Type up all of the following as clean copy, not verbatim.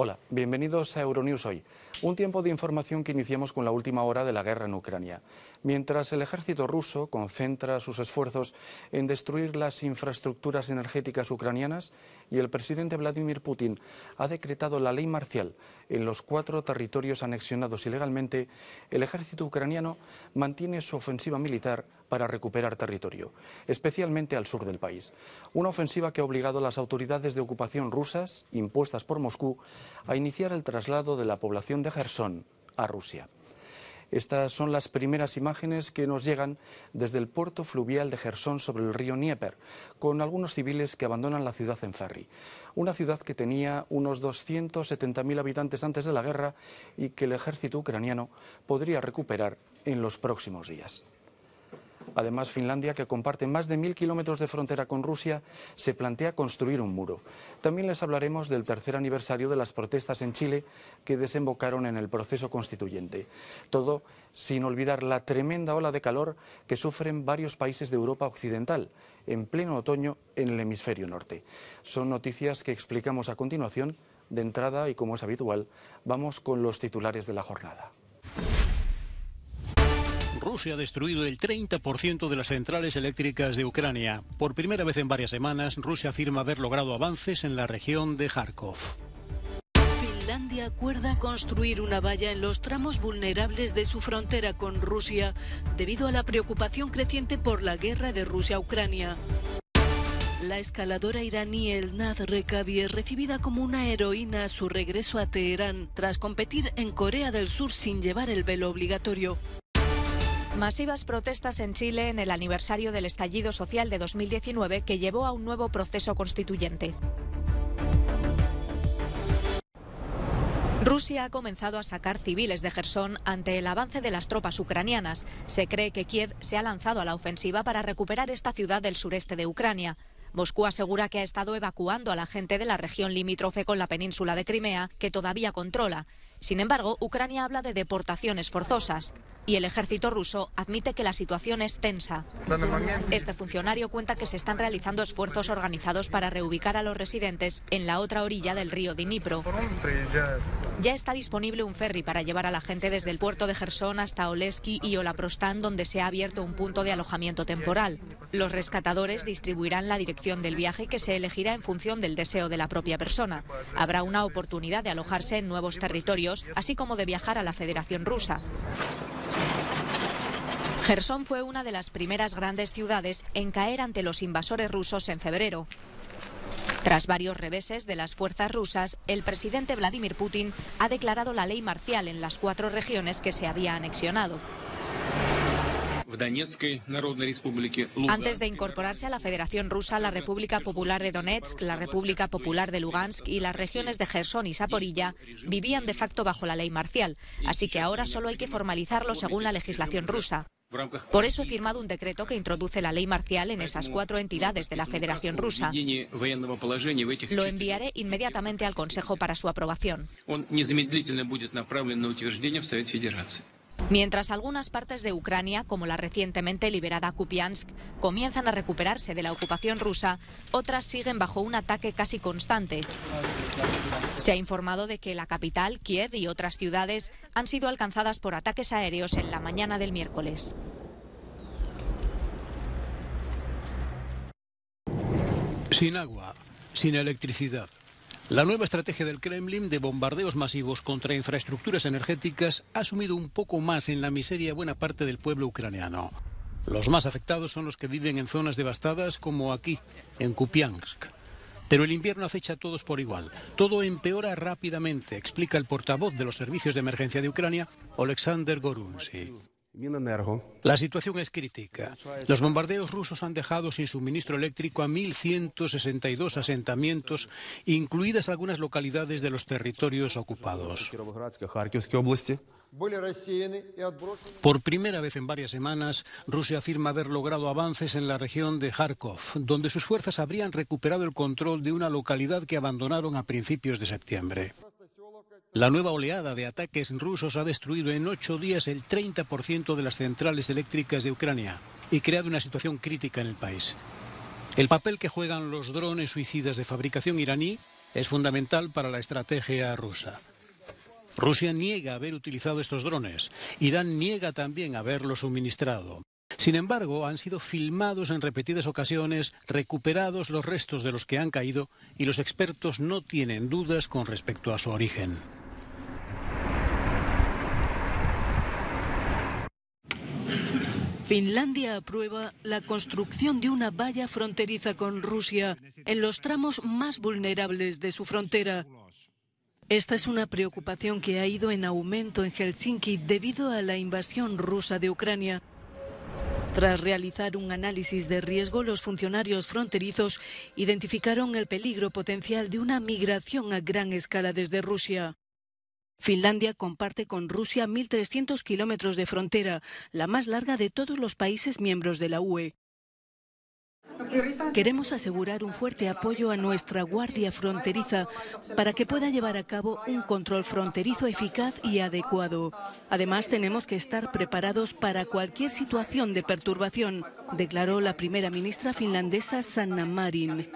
Hola, bienvenidos a Euronews Hoy. Un tiempo de información que iniciamos con la última hora de la guerra en Ucrania. Mientras el ejército ruso concentra sus esfuerzos en destruir las infraestructuras energéticas ucranianas y el presidente Vladimir Putin ha decretado la ley marcial en los 4 territorios anexionados ilegalmente, el ejército ucraniano mantiene su ofensiva militar para recuperar territorio, especialmente al sur del país. Una ofensiva que ha obligado a las autoridades de ocupación rusas, impuestas por Moscú, a iniciar el traslado de la población de Jersón a Rusia. Estas son las primeras imágenes que nos llegan desde el puerto fluvial de Jersón sobre el río Dnieper, con algunos civiles que abandonan la ciudad en ferry. Una ciudad que tenía unos 270.000 habitantes antes de la guerra y que el ejército ucraniano podría recuperar en los próximos días. Además, Finlandia, que comparte más de 1.000 kilómetros de frontera con Rusia, se plantea construir un muro. También les hablaremos del tercer aniversario de las protestas en Chile que desembocaron en el proceso constituyente. Todo sin olvidar la tremenda ola de calor que sufren varios países de Europa occidental en pleno otoño en el hemisferio norte. Son noticias que explicamos a continuación. De entrada, y como es habitual, vamos con los titulares de la jornada. Rusia ha destruido el 30% de las centrales eléctricas de Ucrania. Por primera vez en varias semanas, Rusia afirma haber logrado avances en la región de Kharkov. Finlandia acuerda construir una valla en los tramos vulnerables de su frontera con Rusia debido a la preocupación creciente por la guerra de Rusia a Ucrania. La escaladora iraní Elnaz Rekabi es recibida como una heroína a su regreso a Teherán tras competir en Corea del Sur sin llevar el velo obligatorio. Masivas protestas en Chile en el aniversario del estallido social de 2019 que llevó a un nuevo proceso constituyente. Rusia ha comenzado a sacar civiles de Jersón ante el avance de las tropas ucranianas. Se cree que Kiev se ha lanzado a la ofensiva para recuperar esta ciudad del sureste de Ucrania. Moscú asegura que ha estado evacuando a la gente de la región limítrofe con la península de Crimea, que todavía controla. Sin embargo, Ucrania habla de deportaciones forzosas y el ejército ruso admite que la situación es tensa. Este funcionario cuenta que se están realizando esfuerzos organizados para reubicar a los residentes en la otra orilla del río Dnipro. Ya está disponible un ferry para llevar a la gente desde el puerto de Jersón hasta Oleski y Olaprostán, donde se ha abierto un punto de alojamiento temporal. Los rescatadores distribuirán la dirección del viaje, que se elegirá en función del deseo de la propia persona. Habrá una oportunidad de alojarse en nuevos territorios, así como de viajar a la Federación Rusa. Jersón fue una de las primeras grandes ciudades en caer ante los invasores rusos en febrero. Tras varios reveses de las fuerzas rusas, el presidente Vladimir Putin ha declarado la ley marcial en las 4 regiones que se había anexionado. Antes de incorporarse a la Federación Rusa, la República Popular de Donetsk, la República Popular de Lugansk y las regiones de Jersón y Zaporilla vivían de facto bajo la ley marcial, así que ahora solo hay que formalizarlo según la legislación rusa. Por eso he firmado un decreto que introduce la ley marcial en esas 4 entidades de la Federación Rusa. Lo enviaré inmediatamente al Consejo para su aprobación. Mientras algunas partes de Ucrania, como la recientemente liberada Kupiansk, comienzan a recuperarse de la ocupación rusa, otras siguen bajo un ataque casi constante. Se ha informado de que la capital, Kiev, y otras ciudades han sido alcanzadas por ataques aéreos en la mañana del miércoles. Sin agua, sin electricidad. La nueva estrategia del Kremlin de bombardeos masivos contra infraestructuras energéticas ha sumido un poco más en la miseria buena parte del pueblo ucraniano. Los más afectados son los que viven en zonas devastadas como aquí, en Kupiansk. Pero el invierno acecha a todos por igual. Todo empeora rápidamente, explica el portavoz de los servicios de emergencia de Ucrania, Oleksandr Gorunsy. La situación es crítica. Los bombardeos rusos han dejado sin suministro eléctrico a 1.162 asentamientos, incluidas algunas localidades de los territorios ocupados. Por primera vez en varias semanas, Rusia afirma haber logrado avances en la región de Kharkov, donde sus fuerzas habrían recuperado el control de una localidad que abandonaron a principios de septiembre. La nueva oleada de ataques rusos ha destruido en 8 días el 30% de las centrales eléctricas de Ucrania y creado una situación crítica en el país. El papel que juegan los drones suicidas de fabricación iraní es fundamental para la estrategia rusa. Rusia niega haber utilizado estos drones. Irán niega también haberlos suministrado. Sin embargo, han sido filmados en repetidas ocasiones, recuperados los restos de los que han caído y los expertos no tienen dudas con respecto a su origen. Finlandia aprueba la construcción de una valla fronteriza con Rusia en los tramos más vulnerables de su frontera. Esta es una preocupación que ha ido en aumento en Helsinki debido a la invasión rusa de Ucrania. Tras realizar un análisis de riesgo, los funcionarios fronterizos identificaron el peligro potencial de una migración a gran escala desde Rusia. Finlandia comparte con Rusia 1.300 kilómetros de frontera, la más larga de todos los países miembros de la UE. Queremos asegurar un fuerte apoyo a nuestra Guardia Fronteriza para que pueda llevar a cabo un control fronterizo eficaz y adecuado. Además, tenemos que estar preparados para cualquier situación de perturbación, declaró la primera ministra finlandesa Sanna Marin.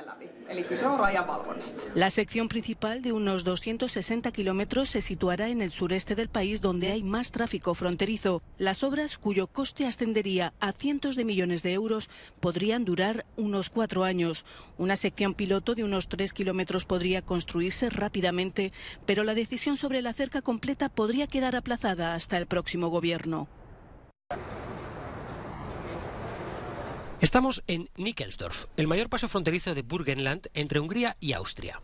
La sección principal de unos 260 kilómetros se situará en el sureste del país, donde hay más tráfico fronterizo. Las obras, cuyo coste ascendería a cientos de millones de euros, podrían durar unos 4 años. Una sección piloto de unos 3 kilómetros podría construirse rápidamente, pero la decisión sobre la cerca completa podría quedar aplazada hasta el próximo gobierno. Estamos en Nickelsdorf, el mayor paso fronterizo de Burgenland entre Hungría y Austria.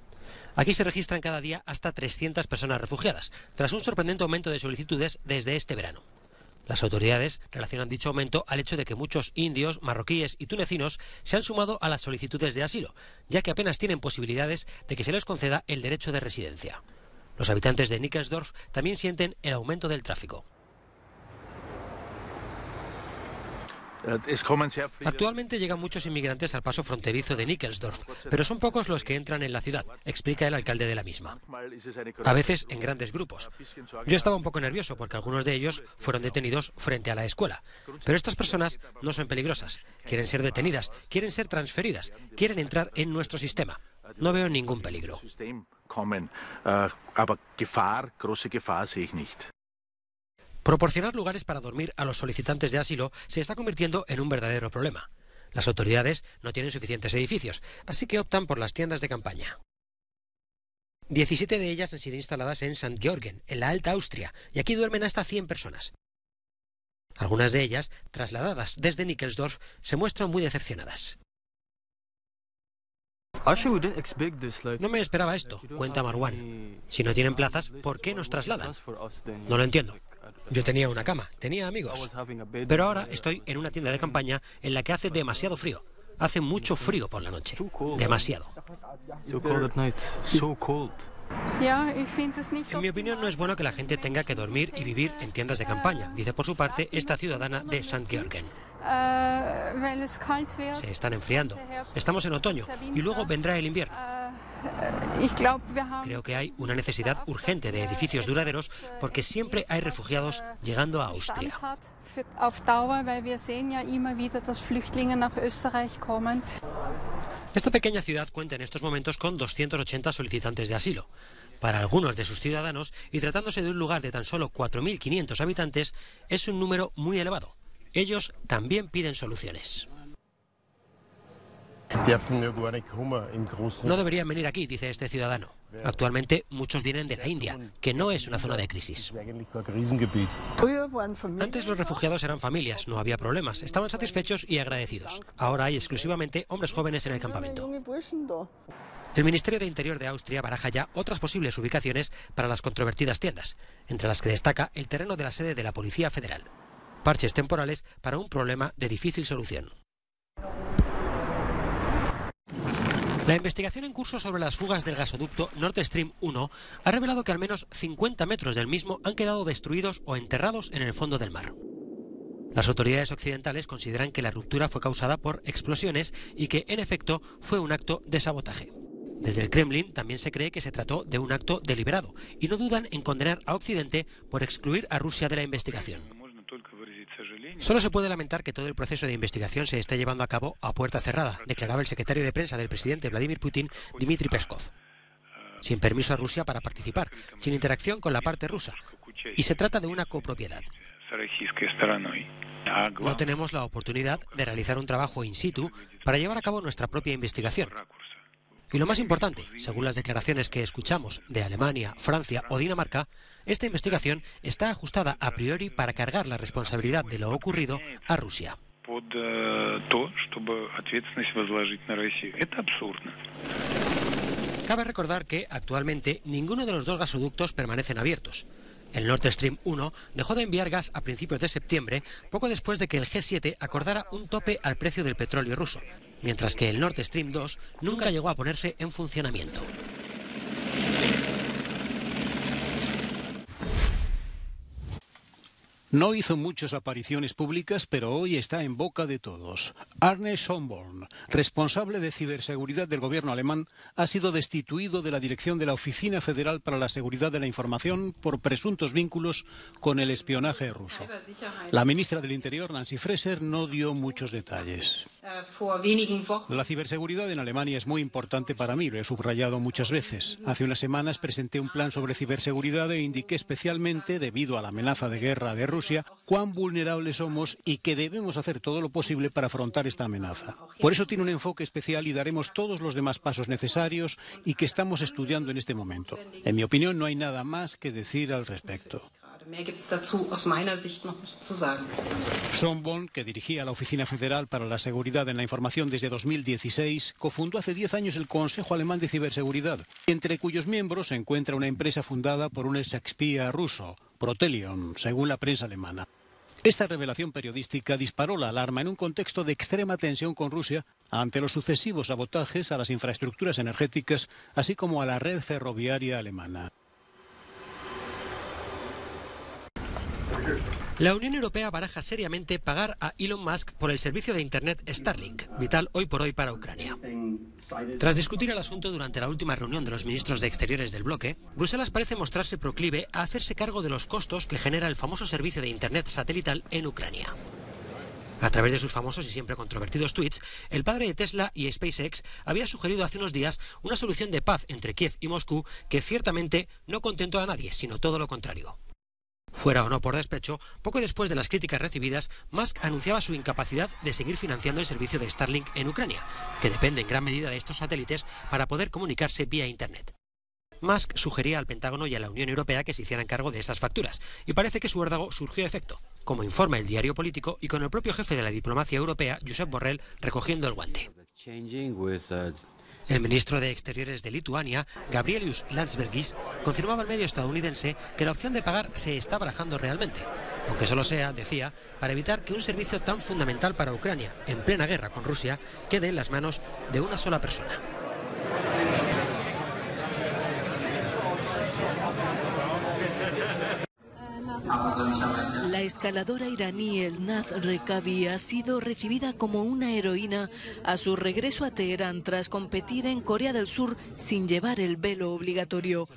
Aquí se registran cada día hasta 300 personas refugiadas, tras un sorprendente aumento de solicitudes desde este verano. Las autoridades relacionan dicho aumento al hecho de que muchos indios, marroquíes y tunecinos se han sumado a las solicitudes de asilo, ya que apenas tienen posibilidades de que se les conceda el derecho de residencia. Los habitantes de Nickelsdorf también sienten el aumento del tráfico. Actualmente llegan muchos inmigrantes al paso fronterizo de Nickelsdorf, pero son pocos los que entran en la ciudad, explica el alcalde de la misma. A veces en grandes grupos. Yo estaba un poco nervioso porque algunos de ellos fueron detenidos frente a la escuela. Pero estas personas no son peligrosas. Quieren ser detenidas, quieren ser transferidas, quieren entrar en nuestro sistema. No veo ningún peligro. Proporcionar lugares para dormir a los solicitantes de asilo se está convirtiendo en un verdadero problema. Las autoridades no tienen suficientes edificios, así que optan por las tiendas de campaña. 17 de ellas han sido instaladas en St. Georgen, en la Alta Austria, y aquí duermen hasta 100 personas. Algunas de ellas, trasladadas desde Nickelsdorf, se muestran muy decepcionadas. No me esperaba esto, cuenta Marwan. Si no tienen plazas, ¿por qué nos trasladan? No lo entiendo. Yo tenía una cama, tenía amigos. Pero ahora estoy en una tienda de campaña en la que hace demasiado frío. Hace mucho frío por la noche. Demasiado. En mi opinión, no es bueno que la gente tenga que dormir y vivir en tiendas de campaña, dice por su parte esta ciudadana de St. Georgen. Se están enfriando. Estamos en otoño y luego vendrá el invierno. Creo que hay una necesidad urgente de edificios duraderos porque siempre hay refugiados llegando a Austria. Esta pequeña ciudad cuenta en estos momentos con 280 solicitantes de asilo. Para algunos de sus ciudadanos, y tratándose de un lugar de tan solo 4.500 habitantes, es un número muy elevado. Ellos también piden soluciones. No deberían venir aquí, dice este ciudadano. Actualmente muchos vienen de la India, que no es una zona de crisis. Antes los refugiados eran familias, no había problemas, estaban satisfechos y agradecidos. Ahora hay exclusivamente hombres jóvenes en el campamento. El Ministerio de Interior de Austria baraja ya otras posibles ubicaciones para las controvertidas tiendas, entre las que destaca el terreno de la sede de la Policía Federal. Parches temporales para un problema de difícil solución. La investigación en curso sobre las fugas del gasoducto Nord Stream 1 ha revelado que al menos 50 metros del mismo han quedado destruidos o enterrados en el fondo del mar. Las autoridades occidentales consideran que la ruptura fue causada por explosiones y que, en efecto, fue un acto de sabotaje. Desde el Kremlin también se cree que se trató de un acto deliberado y no dudan en condenar a Occidente por excluir a Rusia de la investigación. Solo se puede lamentar que todo el proceso de investigación se esté llevando a cabo a puerta cerrada, declaraba el secretario de prensa del presidente Vladimir Putin, Dmitry Peskov. sin permiso a Rusia para participar, sin interacción con la parte rusa. Y se trata de una copropiedad. No tenemos la oportunidad de realizar un trabajo in situ para llevar a cabo nuestra propia investigación. Y lo más importante, según las declaraciones que escuchamos de Alemania, Francia o Dinamarca, esta investigación está ajustada a priori para cargar la responsabilidad de lo ocurrido a Rusia. Cabe recordar que, actualmente, ninguno de los dos gasoductos permanecen abiertos. El Nord Stream 1 dejó de enviar gas a principios de septiembre, poco después de que el G7 acordara un tope al precio del petróleo ruso, mientras que el Nord Stream 2 nunca llegó a ponerse en funcionamiento. No hizo muchas apariciones públicas, pero hoy está en boca de todos. Arne Schönborn, responsable de ciberseguridad del gobierno alemán, ha sido destituido de la dirección de la Oficina Federal para la Seguridad de la Información por presuntos vínculos con el espionaje ruso. La ministra del Interior, Nancy Faeser, no dio muchos detalles. La ciberseguridad en Alemania es muy importante para mí, lo he subrayado muchas veces. Hace unas semanas presenté un plan sobre ciberseguridad e indiqué especialmente, debido a la amenaza de guerra de Rusia, cuán vulnerables somos y que debemos hacer todo lo posible para afrontar esta amenaza. Por eso tiene un enfoque especial y daremos todos los demás pasos necesarios y que estamos estudiando en este momento. En mi opinión, no hay nada más que decir al respecto. Schönborn, que dirigía la Oficina Federal para la Seguridad en la Información desde 2016, cofundó hace 10 años el Consejo Alemán de Ciberseguridad, entre cuyos miembros se encuentra una empresa fundada por un exespía ruso, Protelion, según la prensa alemana. Esta revelación periodística disparó la alarma en un contexto de extrema tensión con Rusia ante los sucesivos sabotajes a las infraestructuras energéticas, así como a la red ferroviaria alemana. La Unión Europea baraja seriamente pagar a Elon Musk por el servicio de Internet Starlink, vital hoy por hoy para Ucrania. Tras discutir el asunto durante la última reunión de los ministros de Exteriores del bloque, Bruselas parece mostrarse proclive a hacerse cargo de los costos que genera el famoso servicio de Internet satelital en Ucrania. A través de sus famosos y siempre controvertidos tweets, el padre de Tesla y SpaceX había sugerido hace unos días una solución de paz entre Kiev y Moscú que ciertamente no contentó a nadie, sino todo lo contrario. Fuera o no por despecho, poco después de las críticas recibidas, Musk anunciaba su incapacidad de seguir financiando el servicio de Starlink en Ucrania, que depende en gran medida de estos satélites para poder comunicarse vía Internet. Musk sugería al Pentágono y a la Unión Europea que se hicieran cargo de esas facturas, y parece que su órdago surgió efecto, como informa el diario Político y con el propio jefe de la diplomacia europea, Josep Borrell, recogiendo el guante. El ministro de Exteriores de Lituania, Gabrielius Landsbergis, confirmaba al medio estadounidense que la opción de pagar se está barajando realmente, aunque solo sea, decía, para evitar que un servicio tan fundamental para Ucrania, en plena guerra con Rusia, quede en las manos de una sola persona. La escaladora iraní Elnaz Rekabi ha sido recibida como una heroína a su regreso a Teherán tras competir en Corea del Sur sin llevar el velo obligatorio.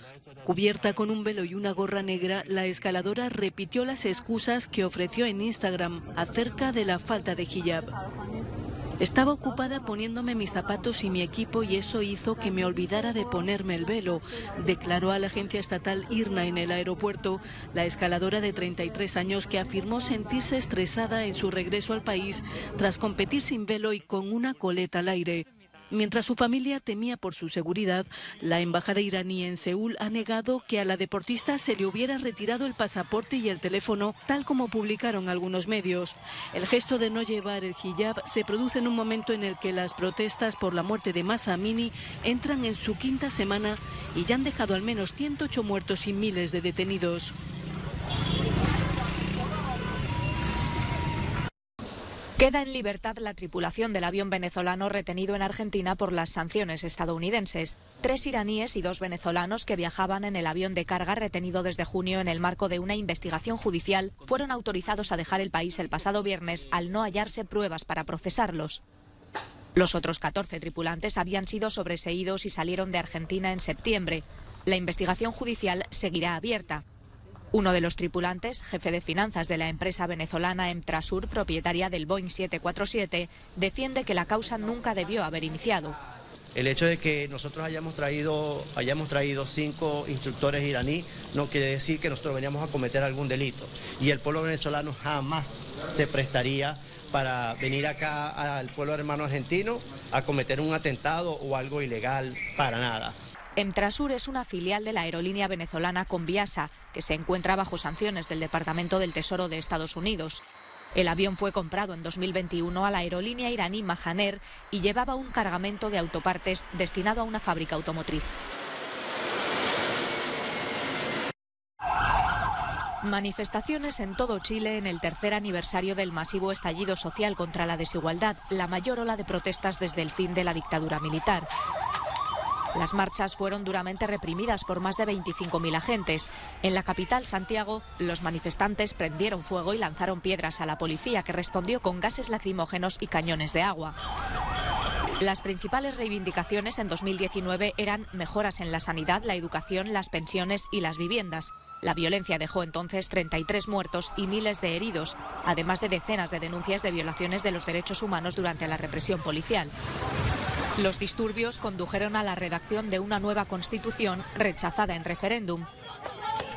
Cubierta con un velo y una gorra negra, la escaladora repitió las excusas que ofreció en Instagram acerca de la falta de hijab. Estaba ocupada poniéndome mis zapatos y mi equipo y eso hizo que me olvidara de ponerme el velo, declaró a la agencia estatal IRNA en el aeropuerto la escaladora de 33 años que afirmó sentirse estresada en su regreso al país tras competir sin velo y con una coleta al aire. Mientras su familia temía por su seguridad, la embajada iraní en Seúl ha negado que a la deportista se le hubiera retirado el pasaporte y el teléfono, tal como publicaron algunos medios. El gesto de no llevar el hijab se produce en un momento en el que las protestas por la muerte de Mahsa Amini entran en su quinta semana y ya han dejado al menos 108 muertos y miles de detenidos. Queda en libertad la tripulación del avión venezolano retenido en Argentina por las sanciones estadounidenses. 3 iraníes y 2 venezolanos que viajaban en el avión de carga retenido desde junio en el marco de una investigación judicial fueron autorizados a dejar el país el pasado viernes al no hallarse pruebas para procesarlos. Los otros 14 tripulantes habían sido sobreseídos y salieron de Argentina en septiembre. La investigación judicial seguirá abierta. Uno de los tripulantes, jefe de finanzas de la empresa venezolana Emtrasur, propietaria del Boeing 747, defiende que la causa nunca debió haber iniciado. El hecho de que nosotros hayamos traído 5 instructores iraníes no quiere decir que nosotros veníamos a cometer algún delito. Y el pueblo venezolano jamás se prestaría para venir acá al pueblo hermano argentino a cometer un atentado o algo ilegal, para nada. Emtrasur es una filial de la aerolínea venezolana Conviasa, que se encuentra bajo sanciones del Departamento del Tesoro de Estados Unidos. El avión fue comprado en 2021 a la aerolínea iraní Mahan Air y llevaba un cargamento de autopartes destinado a una fábrica automotriz. Manifestaciones en todo Chile en el tercer aniversario del masivo estallido social contra la desigualdad, la mayor ola de protestas desde el fin de la dictadura militar. Las marchas fueron duramente reprimidas por más de 25.000 agentes. En la capital, Santiago, los manifestantes prendieron fuego y lanzaron piedras a la policía, que respondió con gases lacrimógenos y cañones de agua. Las principales reivindicaciones en 2019 eran mejoras en la sanidad, la educación, las pensiones y las viviendas. La violencia dejó entonces 33 muertos y miles de heridos, además de decenas de denuncias de violaciones de los derechos humanos durante la represión policial. Los disturbios condujeron a la redacción de una nueva constitución rechazada en referéndum.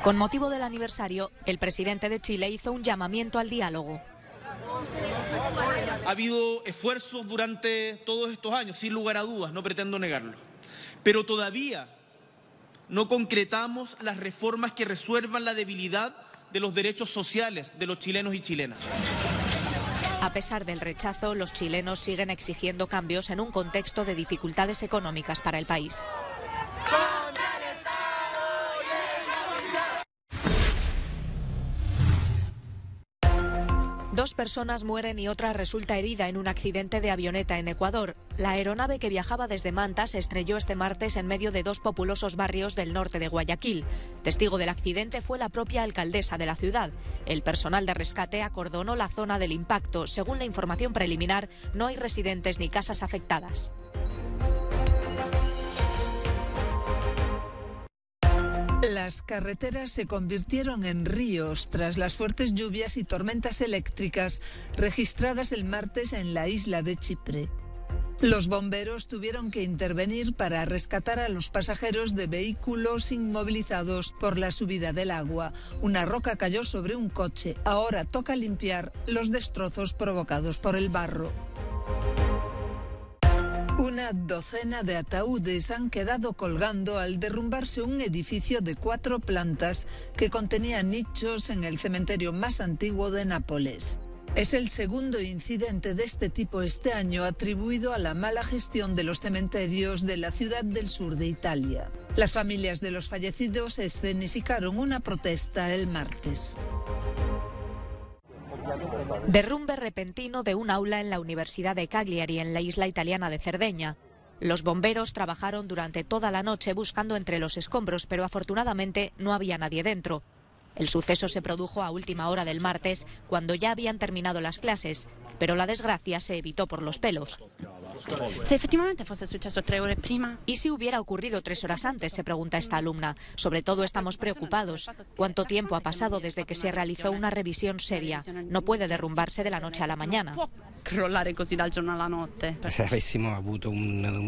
Con motivo del aniversario, el presidente de Chile hizo un llamamiento al diálogo. Ha habido esfuerzos durante todos estos años, sin lugar a dudas, no pretendo negarlo. Pero todavía no concretamos las reformas que resuelvan la debilidad de los derechos sociales de los chilenos y chilenas. A pesar del rechazo, los chilenos siguen exigiendo cambios en un contexto de dificultades económicas para el país. Dos personas mueren y otra resulta herida en un accidente de avioneta en Ecuador. La aeronave que viajaba desde Manta se estrelló este martes en medio de dos populosos barrios del norte de Guayaquil. Testigo del accidente fue la propia alcaldesa de la ciudad. El personal de rescate acordonó la zona del impacto. Según la información preliminar, no hay residentes ni casas afectadas. Las carreteras se convirtieron en ríos tras las fuertes lluvias y tormentas eléctricas registradas el martes en la isla de Chipre. Los bomberos tuvieron que intervenir para rescatar a los pasajeros de vehículos inmovilizados por la subida del agua. Una roca cayó sobre un coche. Ahora toca limpiar los destrozos provocados por el barro. Una docena de ataúdes han quedado colgando al derrumbarse un edificio de 4 plantas que contenía nichos en el cementerio más antiguo de Nápoles. Es el segundo incidente de este tipo este año atribuido a la mala gestión de los cementerios de la ciudad del sur de Italia. Las familias de los fallecidos escenificaron una protesta el martes. Derrumbe repentino de un aula en la Universidad de Cagliari, en la isla italiana de Cerdeña. Los bomberos trabajaron durante toda la noche buscando entre los escombros, pero afortunadamente no había nadie dentro. El suceso se produjo a última hora del martes, cuando ya habían terminado las clases, pero la desgracia se evitó por los pelos. Si efectivamente fuese successo 3 ore prima. ¿Y si hubiera ocurrido 3 horas antes?, se pregunta esta alumna. Sobre todo estamos preocupados. ¿Cuánto tiempo ha pasado desde que se realizó una revisión seria? No puede derrumbarse de la noche a la mañana. Crollare così dal giorno alla notte.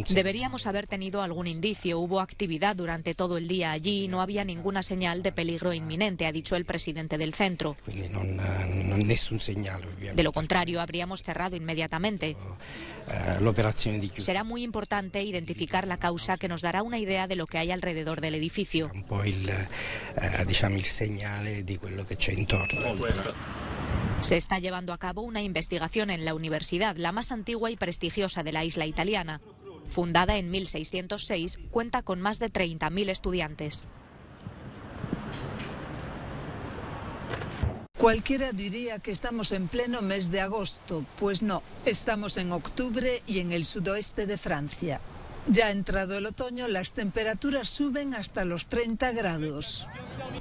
Deberíamos haber tenido algún indicio. Hubo actividad durante todo el día allí y no había ninguna señal de peligro inminente, ha dicho el presidente del centro. De lo contrario, habríamos cerrado inmediatamente. Será muy importante identificar la causa, que nos dará una idea de lo que hay alrededor del edificio. Se está llevando a cabo una investigación en la universidad, la más antigua y prestigiosa de la isla italiana. Fundada en 1606, cuenta con más de 30.000 estudiantes. Cualquiera diría que estamos en pleno mes de agosto. Pues no, estamos en octubre y en el sudoeste de Francia. Ya ha entrado el otoño, las temperaturas suben hasta los 30 grados.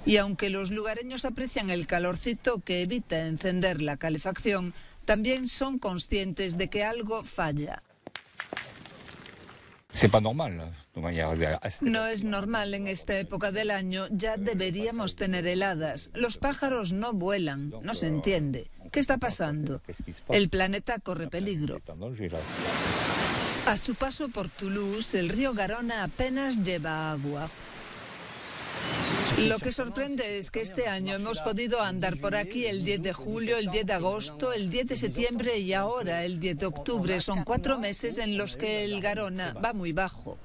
Y aunque los lugareños aprecian el calorcito que evita encender la calefacción, también son conscientes de que algo falla. No es normal en esta época del año, ya deberíamos tener heladas. Los pájaros no vuelan, no se entiende. ¿Qué está pasando? El planeta corre peligro. A su paso por Toulouse, el río Garona apenas lleva agua. Lo que sorprende es que este año hemos podido andar por aquí el 10 de julio, el 10 de agosto, el 10 de septiembre y ahora el 10 de octubre. Son 4 meses en los que el Garona va muy bajo.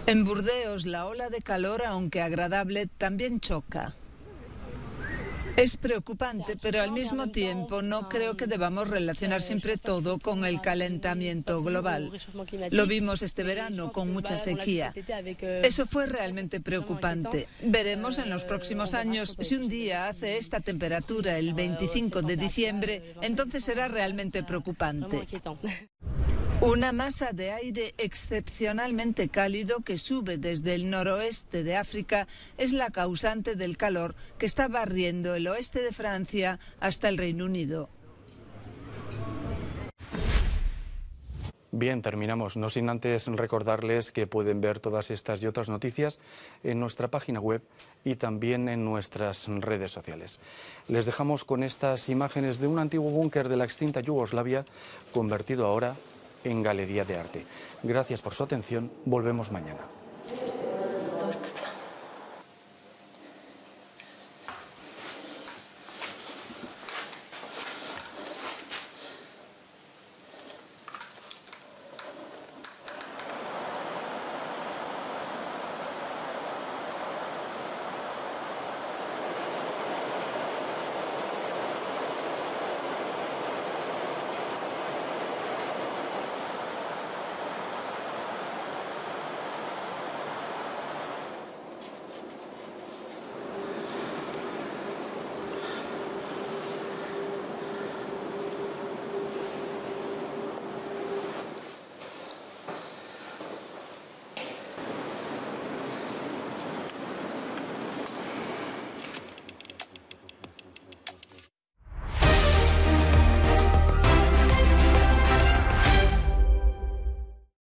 En Burdeos, la ola de calor, aunque agradable, también choca. Es preocupante, pero al mismo tiempo no creo que debamos relacionar siempre todo con el calentamiento global. Lo vimos este verano con mucha sequía. Eso fue realmente preocupante. Veremos en los próximos años si un día hace esta temperatura el 25 de diciembre, entonces será realmente preocupante. Una masa de aire excepcionalmente cálido que sube desde el noroeste de África es la causante del calor que está barriendo el oeste de Francia hasta el Reino Unido. Bien, terminamos, no sin antes recordarles que pueden ver todas estas y otras noticias en nuestra página web y también en nuestras redes sociales. Les dejamos con estas imágenes de un antiguo búnker de la extinta Yugoslavia convertido ahora en galería de arte. Gracias por su atención, volvemos mañana.